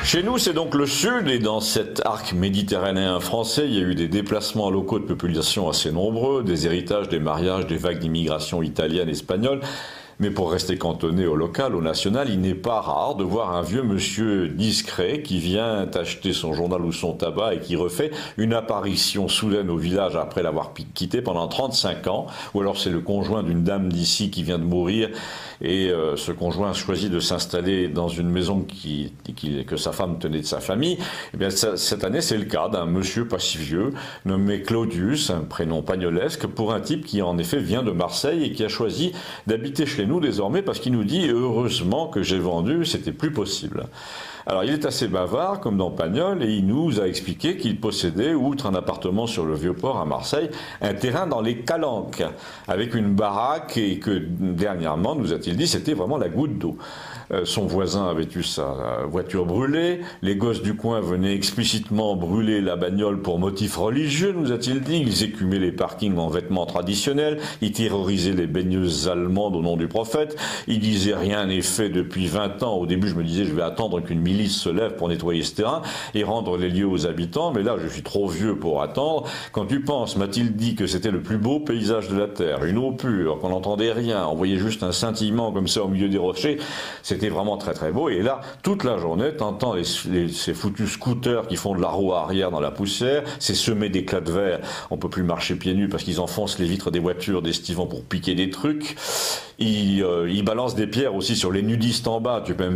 Chez nous, c'est donc le sud, et dans cet arc méditerranéen français, il y a eu des déplacements locaux de population assez nombreux, des héritages, des mariages, des vagues d'immigration italienne, espagnole. Mais pour rester cantonné au local, au national, il n'est pas rare de voir un vieux monsieur discret qui vient acheter son journal ou son tabac et qui refait une apparition soudaine au village après l'avoir quitté pendant 35 ans. Ou alors c'est le conjoint d'une dame d'ici qui vient de mourir et ce conjoint choisit de s'installer dans une maison que sa femme tenait de sa famille. Eh bien, cette année, c'est le cas d'un monsieur pas si vieux, nommé Claudius, un prénom pagnolesque, pour un type qui en effet vient de Marseille et qui a choisi d'habiter chez nous désormais parce qu'il nous dit heureusement que j'ai vendu, c'était plus possible. Alors il est assez bavard comme dans Pagnol et il nous a expliqué qu'il possédait, outre un appartement sur le Vieux-Port à Marseille, un terrain dans les Calanques avec une baraque et que dernièrement, nous a-t-il dit, c'était vraiment la goutte d'eau. Son voisin avait eu sa voiture brûlée, les gosses du coin venaient explicitement brûler la bagnole pour motif religieux, nous a-t-il dit, ils écumaient les parkings en vêtements traditionnels, ils terrorisaient les baigneuses allemandes au nom du prophète, ils disaient rien n'est fait depuis 20 ans, au début je me disais je vais attendre qu'une milice se lève pour nettoyer ce terrain et rendre les lieux aux habitants, mais là je suis trop vieux pour attendre. Quand tu penses, m'a-t-il dit, que c'était le plus beau paysage de la terre, une eau pure, qu'on n'entendait rien, on voyait juste un scintillement comme ça au milieu des rochers, c'était vraiment très très beau. Et là, toute la journée, t'entends ces foutus scooters qui font de la roue arrière dans la poussière, c'est semé d'éclats de verre, on peut plus marcher pieds nus parce qu'ils enfoncent les vitres des voitures d'estivants pour piquer des trucs. Ils balancent des pierres aussi sur les nudistes en bas, tu peux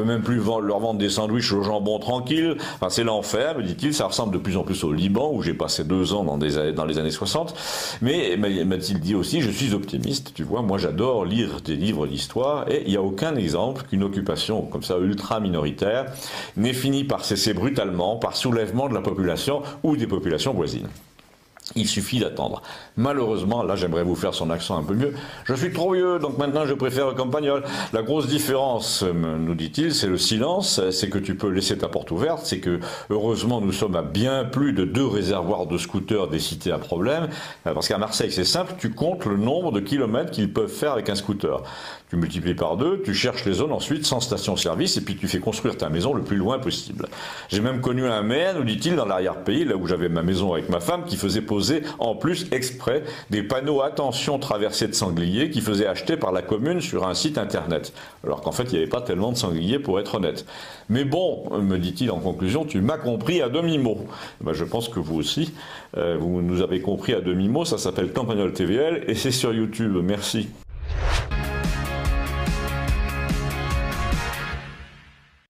même plus leur vendre des sandwichs au jambon tranquille, enfin c'est l'enfer, me dit-il, ça ressemble de plus en plus au Liban où j'ai passé 2 ans dans les années 60, mais m'a-t-il dit aussi, je suis optimiste, tu vois, moi j'adore lire des livres d'histoire et il n'y a aucun exemple qu'une occupation comme ça ultra minoritaire n'ait fini par cesser brutalement par soulèvement de la population ou des populations voisines. Il suffit d'attendre. Malheureusement, là j'aimerais vous faire son accent un peu mieux, je suis trop vieux, donc maintenant je préfère Campagnol. La grosse différence, nous dit-il, c'est le silence, c'est que tu peux laisser ta porte ouverte, c'est que heureusement nous sommes à bien plus de 2 réservoirs de scooters des cités à problème, parce qu'à Marseille c'est simple, tu comptes le nombre de kilomètres qu'ils peuvent faire avec un scooter. Tu multiplies par 2, tu cherches les zones ensuite sans station-service et puis tu fais construire ta maison le plus loin possible. J'ai même connu un maire, nous dit-il, dans l'arrière-pays, là où j'avais ma maison avec ma femme, qui faisait poser en plus exprès des panneaux attention traversée de sangliers qui faisaient acheter par la commune sur un site internet. Alors qu'en fait il n'y avait pas tellement de sangliers pour être honnête. Mais bon, me dit-il en conclusion, tu m'as compris à demi-mot. Ben, je pense que vous aussi, vous nous avez compris à demi-mot, ça s'appelle Campagnol TVL et c'est sur YouTube. Merci.